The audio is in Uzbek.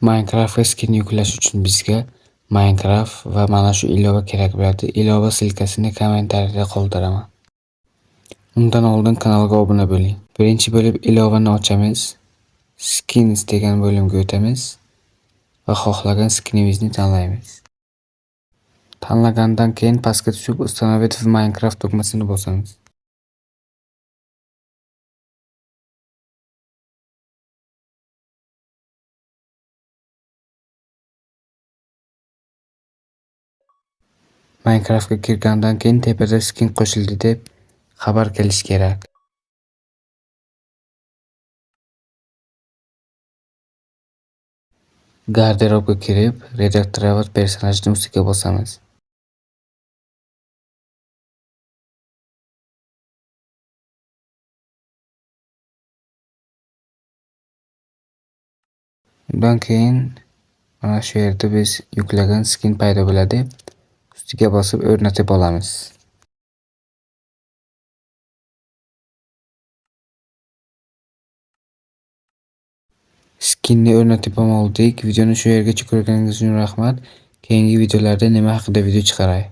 Minecraftga skin yuklash uchun bizga Minecraft va mana shu ilova kerak bo'ladi. Ilova silkasini kommentariyada qoldiraman. Undan oldin kanalga obuna bo'ling. Birinchi bo'lib ilovani ochamiz. Skins degan bo'limga o'tamiz va xohlagan skinimizni tanlaymiz. Tanlagandan keyin pastga tushib Установить в Minecraft tugmasini bosamiz. Minecraftga kirgandan keyin tepada skin qo'shildi deb xabar kelishi kerak. Garderobga kirib, redaktorovать personajni ustiga bosamiz. Undan keyin mana shu yerda biz yuklagan skin paydo bo'ladi. Ustiga bosib o'rnatib olamiz. Skinni o'rnatib oldik. Videoni shu yergacha ko'rganingiz uchun rahmat. Keyingi videolarda nima haqida video chiqaray?